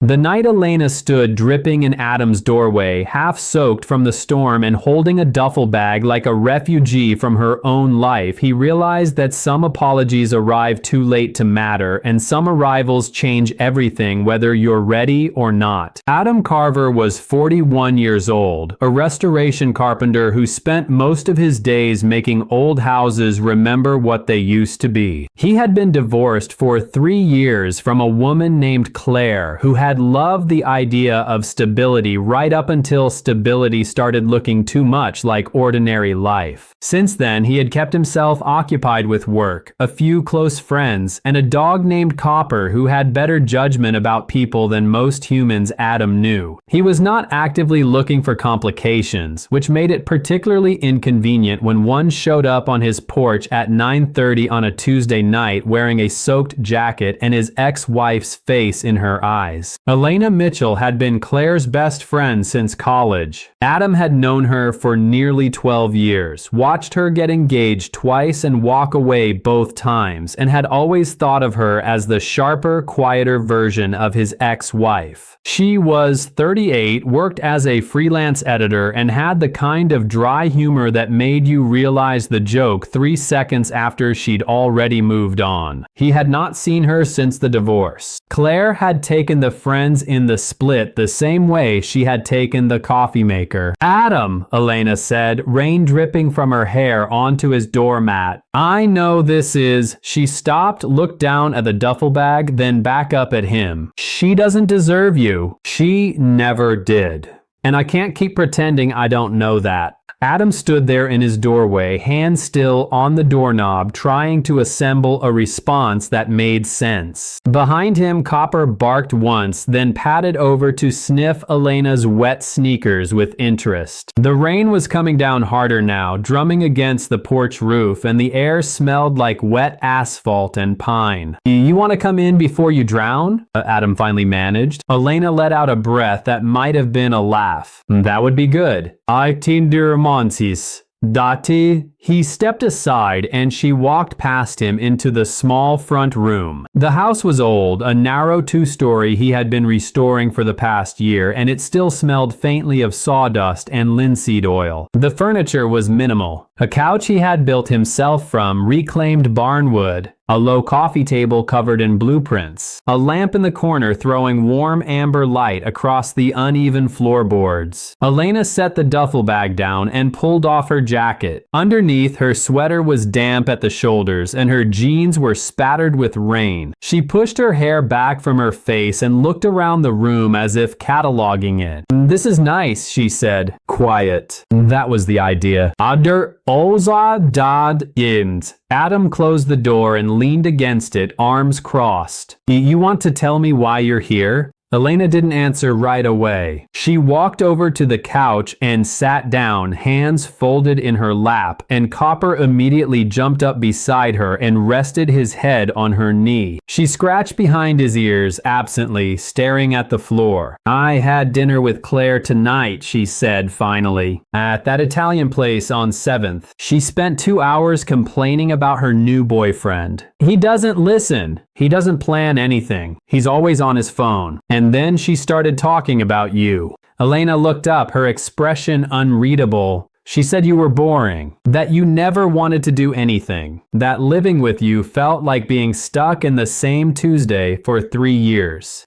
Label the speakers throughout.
Speaker 1: The night Elena stood dripping in Adam's doorway, half soaked from the storm and holding a duffel bag like a refugee from her own life, he realized that some apologies arrive too late to matter, and some arrivals change everything whether you're ready or not. Adam Carver was 41 years old, a restoration carpenter who spent most of his days making old houses remember what they used to be. He had been divorced for 3 years from a woman named Claire, who had loved the idea of stability right up until stability started looking too much like ordinary life. Since then, he had kept himself occupied with work, a few close friends, and a dog named Copper who had better judgment about people than most humans Adam knew. He was not actively looking for complications, which made it particularly inconvenient when one showed up on his porch at 9:30 on a Tuesday night wearing a soaked jacket and his ex-wife's face in her eyes. Elena Mitchell had been Claire's best friend since college. Adam had known her for nearly 12 years, watched her get engaged twice and walk away both times, and had always thought of her as the sharper, quieter version of his ex-wife. She was 38, worked as a freelance editor, and had the kind of dry humor that made you realize the joke 3 seconds after she'd already moved on. He had not seen her since the divorce. Claire had taken the friends in the split the same way she had taken the coffee maker. "Adam," Elena said, rain dripping from her hair onto his doormat. "I know this is..." She stopped, looked down at the duffel bag, then back up at him. "She doesn't deserve you." She never did. And I can't keep pretending I don't know that. Adam stood there in his doorway, hands still on the doorknob, trying to assemble a response that made sense. Behind him, Copper barked once, then padded over to sniff Elena's wet sneakers with interest. The rain was coming down harder now, drumming against the porch roof, and the air smelled like wet asphalt and pine. "You want to come in before you drown?" Adam finally managed. Elena let out a breath that might have been a laugh. "That would be good. I tinder Monsis. Dati." He stepped aside and she walked past him into the small front room. The house was old, a narrow 2-story he had been restoring for the past year, and it still smelled faintly of sawdust and linseed oil. The furniture was minimal. A couch he had built himself from reclaimed barnwood, a low coffee table covered in blueprints, a lamp in the corner throwing warm amber light across the uneven floorboards. Elena set the duffel bag down and pulled off her jacket. Underneath, her sweater was damp at the shoulders and her jeans were spattered with rain. She pushed her hair back from her face and looked around the room as if cataloging it. "This is nice," she said. Quiet. That was the idea. Ader Oza Dad Ind. Adam closed the door and leaned against it, arms crossed. "You want to tell me why you're here?" Elena didn't answer right away. She walked over to the couch and sat down, hands folded in her lap, and Copper immediately jumped up beside her and rested his head on her knee. She scratched behind his ears absently, staring at the floor. "I had dinner with Claire tonight," she said finally, "at that Italian place on 7th. She spent 2 hours complaining about her new boyfriend. He doesn't listen. He doesn't plan anything. He's always on his phone. And then she started talking about you." Elena looked up, her expression unreadable. "She said you were boring, that you never wanted to do anything, that living with you felt like being stuck in the same Tuesday for 3 years.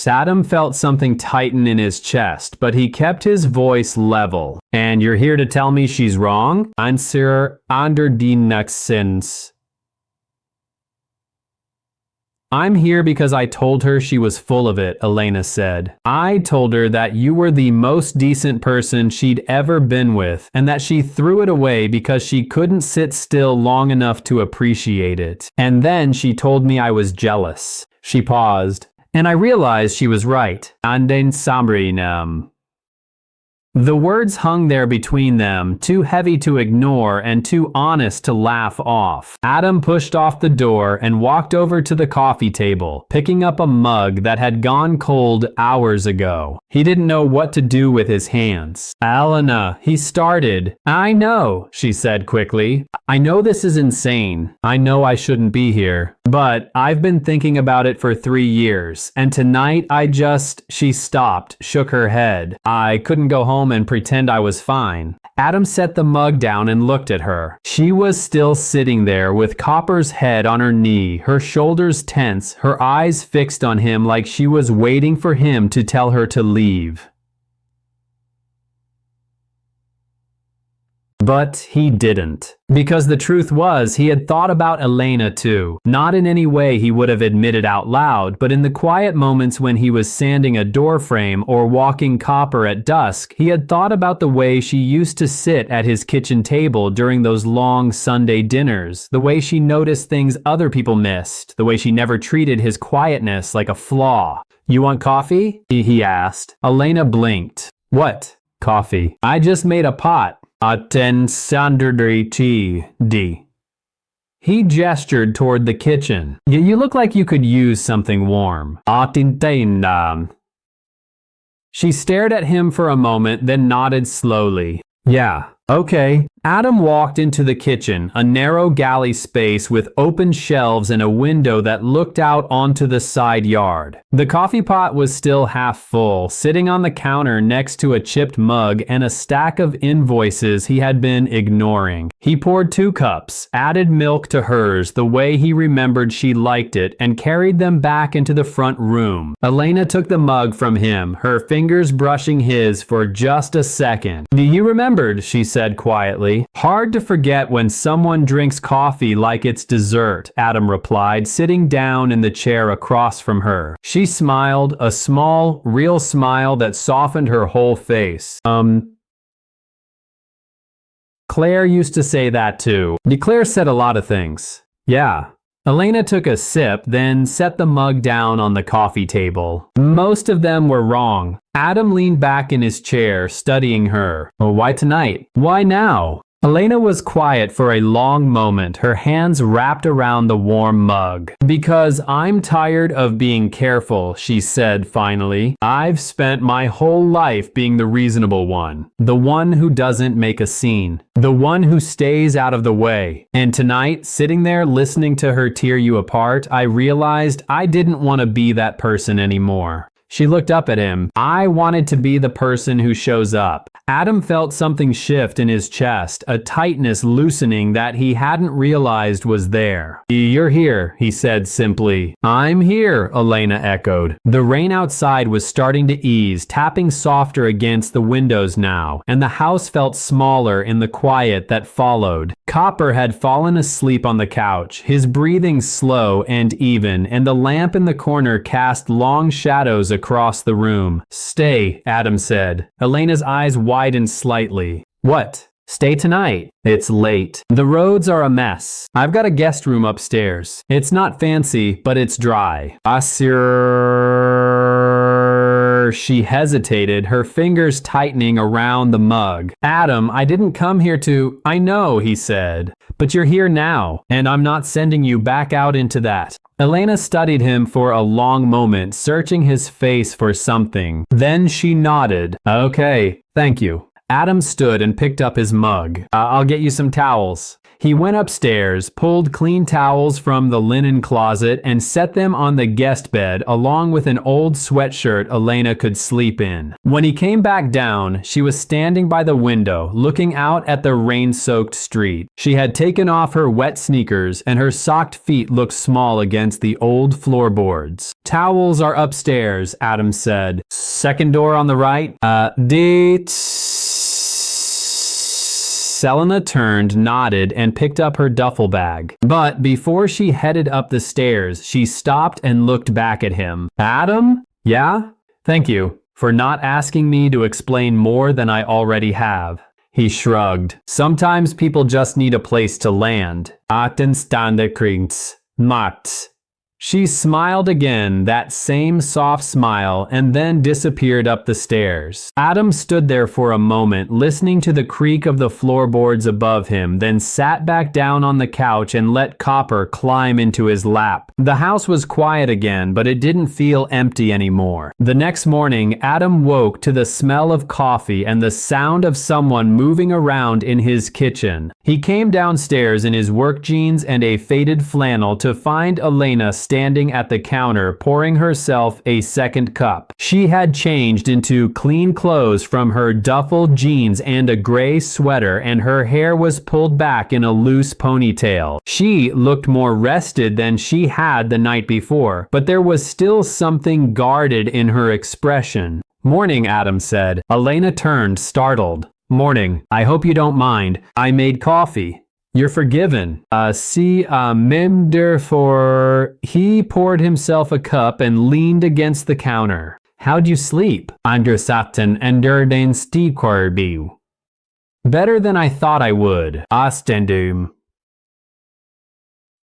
Speaker 1: Adam felt something tighten in his chest, but he kept his voice level. "And you're here to tell me she's wrong?" "Answer under die Naxens." "I'm here because I told her she was full of it," Elena said. "I told her that you were the most decent person she'd ever been with, and that she threw it away because she couldn't sit still long enough to appreciate it. And then she told me I was jealous." She paused, and I realized she was right. "Anden Samrinam." The words hung there between them, too heavy to ignore and too honest to laugh off. Adam pushed off the door and walked over to the coffee table, picking up a mug that had gone cold hours ago. He didn't know what to do with his hands. "Elena," he started. "I know," she said quickly. "I know this is insane. I know I shouldn't be here. But I've been thinking about it for 3 years, and tonight She stopped, shook her head. "I couldn't go home and pretend I was fine." Adam set the mug down and looked at her. She was still sitting there with Copper's head on her knee, her shoulders tense, her eyes fixed on him like she was waiting for him to tell her to leave. But he didn't. Because the truth was, he had thought about Elena too. Not in any way he would have admitted out loud, but in the quiet moments when he was sanding a doorframe or walking Copper at dusk, he had thought about the way she used to sit at his kitchen table during those long Sunday dinners, the way she noticed things other people missed, the way she never treated his quietness like a flaw. "You want coffee?" he asked. Elena blinked. "What?" "Coffee. I just made a pot. D." He gestured toward the kitchen. You look like you could use something warm." She stared at him for a moment, then nodded slowly. "Yeah, okay." Adam walked into the kitchen, a narrow galley space with open shelves and a window that looked out onto the side yard. The coffee pot was still half full, sitting on the counter next to a chipped mug and a stack of invoices he had been ignoring. He poured 2 cups, added milk to hers the way he remembered she liked it, and carried them back into the front room. Elena took the mug from him, her fingers brushing his for just a second. "You remembered," she said quietly. "Hard to forget when someone drinks coffee like it's dessert," Adam replied, sitting down in the chair across from her. She smiled, a small, real smile that softened her whole face. Claire used to say that too. Claire said a lot of things. "Yeah." Elena took a sip, then set the mug down on the coffee table. Most of them were wrong. Adam leaned back in his chair, studying her. "Why tonight? Why now?" Elena was quiet for a long moment, her hands wrapped around the warm mug. "Because I'm tired of being careful," she said finally. "I've spent my whole life being the reasonable one, the one who doesn't make a scene, the one who stays out of the way. And tonight, sitting there listening to her tear you apart, I realized I didn't want to be that person anymore." She looked up at him. "I wanted to be the person who shows up." Adam felt something shift in his chest, a tightness loosening that he hadn't realized was there. "You're here," he said simply. "I'm here," Elena echoed. The rain outside was starting to ease, tapping softer against the windows now, and the house felt smaller in the quiet that followed. Copper had fallen asleep on the couch, his breathing slow and even, and the lamp in the corner cast long shadows across the room. "Stay," Adam said. Elena's eyes widened slightly. "What?" "Stay tonight." "It's late. The roads are a mess. I've got a guest room upstairs. It's not fancy, but it's dry." She hesitated, her fingers tightening around the mug. "Adam, I didn't come here to—" "I know," he said. "But you're here now, and I'm not sending you back out into that." Elena studied him for a long moment, searching his face for something. Then she nodded. "Okay, thank you." Adam stood and picked up his mug. I'll get you some towels." He went upstairs, pulled clean towels from the linen closet, and set them on the guest bed along with an old sweatshirt Elena could sleep in. When he came back down, she was standing by the window, looking out at the rain-soaked street. She had taken off her wet sneakers, and her socked feet looked small against the old floorboards. "Towels are upstairs," Adam said. "Second door on the right?" Elena turned, nodded, and picked up her duffel bag. But before she headed up the stairs, she stopped and looked back at him. "Adam? Yeah? Thank you for not asking me to explain more than I already have." He shrugged. "Sometimes people just need a place to land. Macht." She smiled again, that same soft smile, and then disappeared up the stairs. Adam stood there for a moment, listening to the creak of the floorboards above him, then sat back down on the couch and let Copper climb into his lap. The house was quiet again, but it didn't feel empty anymore. The next morning, Adam woke to the smell of coffee and the sound of someone moving around in his kitchen. He came downstairs in his work jeans and a faded flannel to find Elena standing at the counter pouring herself a second cup. She had changed into clean clothes from her duffel jeans and a gray sweater, and her hair was pulled back in a loose ponytail. She looked more rested than she had the night before, but there was still something guarded in her expression. "Morning," Adam said. Elena turned, startled. "Morning. I hope you don't mind. I made coffee." "You're forgiven. Mem therefore." He poured himself a cup and leaned against the counter. "How'd you sleep?" "Under Satan under den Stigkorby." "Better than I thought I would." "Ostendum."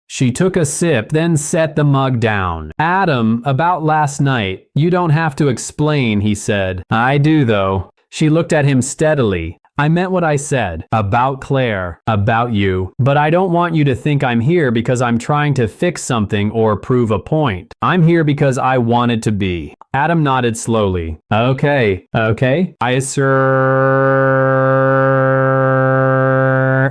Speaker 1: She took a sip, then set the mug down. "Adam, about last night. You don't have to explain," he said. "I do, though." She looked at him steadily. "I meant what I said. About Claire. About you. But I don't want you to think I'm here because I'm trying to fix something or prove a point. I'm here because I wanted to be." Adam nodded slowly. Okay.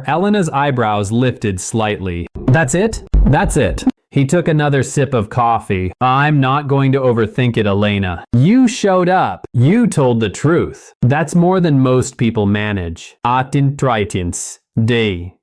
Speaker 1: Elena's eyebrows lifted slightly. "That's it? That's it." He took another sip of coffee. "I'm not going to overthink it, Elena. You showed up. You told the truth. That's more than most people manage. Attentritins. Day."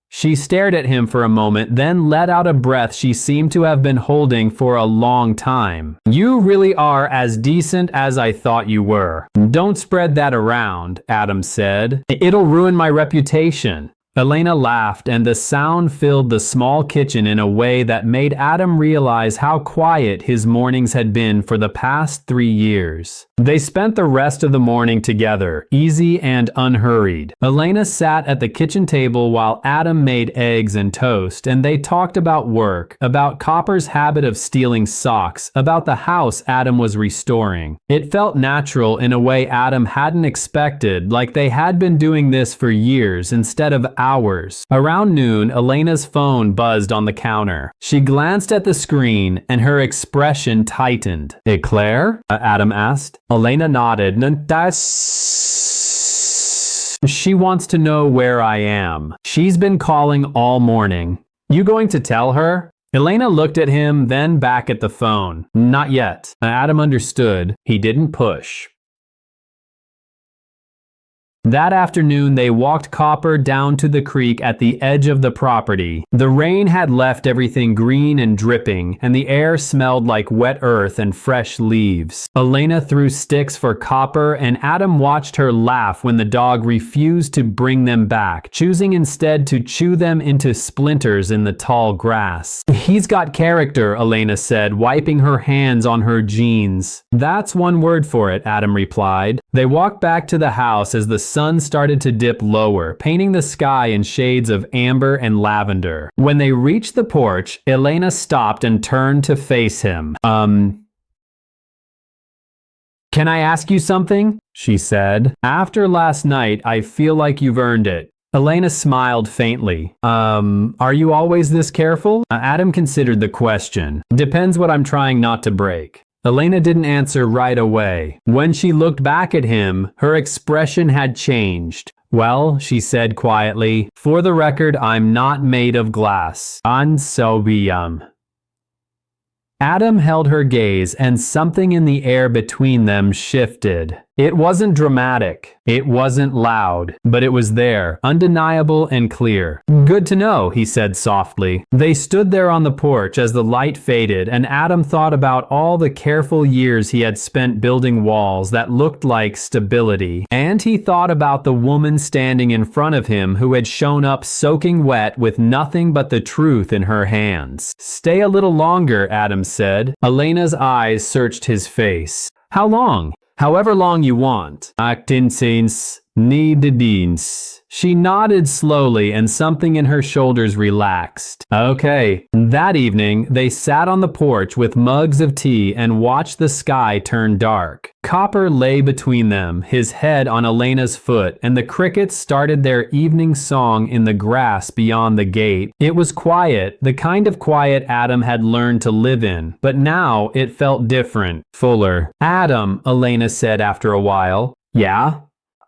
Speaker 1: She stared at him for a moment, then let out a breath she seemed to have been holding for a long time. "You really are as decent as I thought you were." "Don't spread that around," Adam said. "It'll ruin my reputation." Elena laughed, and the sound filled the small kitchen in a way that made Adam realize how quiet his mornings had been for the past 3 years. They spent the rest of the morning together, easy and unhurried. Elena sat at the kitchen table while Adam made eggs and toast, and they talked about work, about Copper's habit of stealing socks, about the house Adam was restoring. It felt natural in a way Adam hadn't expected, like they had been doing this for years instead of hours. Around noon, Elena's phone buzzed on the counter. She glanced at the screen, and her expression tightened. "Claire?" Adam asked. Elena nodded. "She wants to know where I am. She's been calling all morning." "You going to tell her?" Elena looked at him, then back at the phone. "Not yet." Adam understood. He didn't push. That afternoon, they walked Copper down to the creek at the edge of the property. The rain had left everything green and dripping, and the air smelled like wet earth and fresh leaves. Elena threw sticks for Copper, and Adam watched her laugh when the dog refused to bring them back, choosing instead to chew them into splinters in the tall grass. "He's got character," Elena said, wiping her hands on her jeans. "That's one word for it," Adam replied. They walked back to the house as the sun started to dip lower, painting the sky in shades of amber and lavender. When they reached the porch, Elena stopped and turned to face him. Can I ask you something?" she said. "After last night, I feel like you've earned it." Elena smiled faintly. Are you always this careful?" Adam considered the question. "Depends what I'm trying not to break." Elena didn't answer right away. When she looked back at him, her expression had changed. "Well," she said quietly, "for the record, I'm not made of glass. Ansobium." Adam held her gaze, and something in the air between them shifted. It wasn't dramatic. It wasn't loud, but it was there, undeniable and clear. "Good to know," he said softly. They stood there on the porch as the light faded, and Adam thought about all the careful years he had spent building walls that looked like stability. And he thought about the woman standing in front of him who had shown up soaking wet with nothing but the truth in her hands. "Stay a little longer," Adam said. Elena's eyes searched his face. "How long?" "However long you want." "Actinsins." Neededins. She nodded slowly and something in her shoulders relaxed. Okay. That evening, they sat on the porch with mugs of tea and watched the sky turn dark. Copper lay between them, his head on Elena's foot, and the crickets started their evening song in the grass beyond the gate. It was quiet, the kind of quiet Adam had learned to live in, but now it felt different, fuller. Adam, Elena said after a while. Yeah?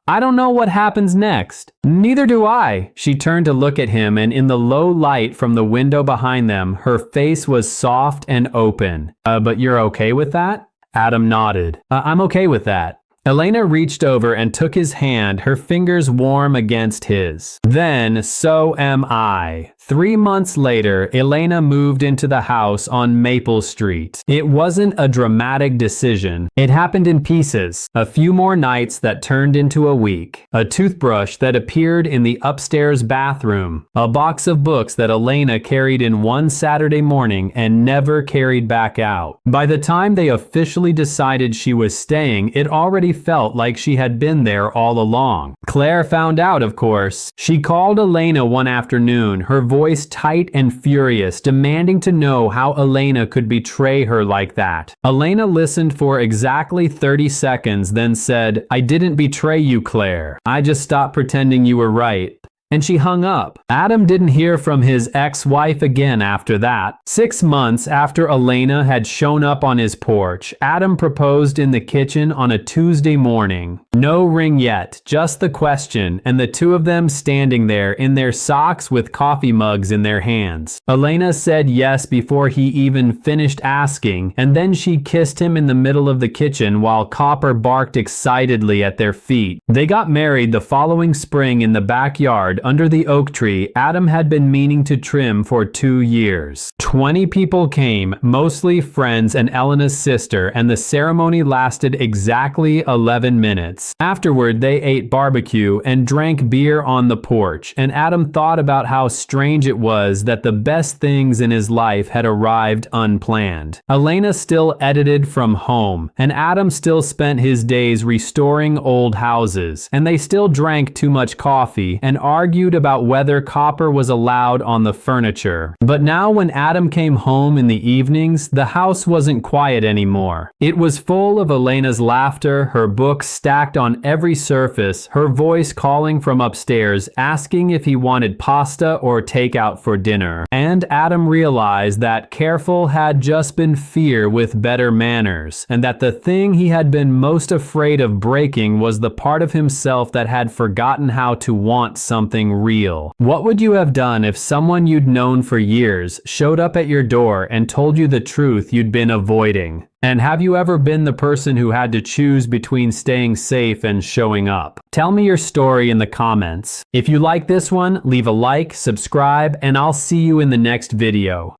Speaker 1: I don't know what happens next. Neither do I. She turned to look at him, and in the low light from the window behind them, her face was soft and open. But you're okay with that? Adam nodded. I'm okay with that. Elena reached over and took his hand, her fingers warm against his. Then, so am I. 3 months later, Elena moved into the house on Maple Street. It wasn't a dramatic decision. It happened in pieces. A few more nights that turned into a week. A toothbrush that appeared in the upstairs bathroom. A box of books that Elena carried in one Saturday morning and never carried back out. By the time they officially decided she was staying, it already felt like she had been there all along. Claire found out, of course. She called Elena one afternoon, her voice tight and furious, demanding to know how Elena could betray her like that. Elena listened for exactly 30 seconds, then said, I didn't betray you, Claire. I just stopped pretending you were right. And she hung up. Adam didn't hear from his ex-wife again after that. 6 months after Elena had shown up on his porch, Adam proposed in the kitchen on a Tuesday morning. No ring yet, just the question, and the two of them standing there in their socks with coffee mugs in their hands. Elena said yes before he even finished asking, and then she kissed him in the middle of the kitchen while Copper barked excitedly at their feet. They got married the following spring in the backyard under the oak tree Adam had been meaning to trim for 2 years. 20 people came, mostly friends and Elena's sister, and the ceremony lasted exactly 11 minutes. Afterward, they ate barbecue and drank beer on the porch, and Adam thought about how strange it was that the best things in his life had arrived unplanned. Elena still edited from home, and Adam still spent his days restoring old houses, and they still drank too much coffee and argued about whether copper was allowed on the furniture. But now when Adam came home in the evenings, the house wasn't quiet anymore. It was full of Elena's laughter, her books stacked on every surface, her voice calling from upstairs, asking if he wanted pasta or takeout for dinner. And Adam realized that careful had just been fear with better manners, and that the thing he had been most afraid of breaking was the part of himself that had forgotten how to want something real. What would you have done if someone you'd known for years showed up at your door and told you the truth you'd been avoiding? And have you ever been the person who had to choose between staying safe and showing up? Tell me your story in the comments. If you like this one, leave a like, subscribe, and I'll see you in the next video.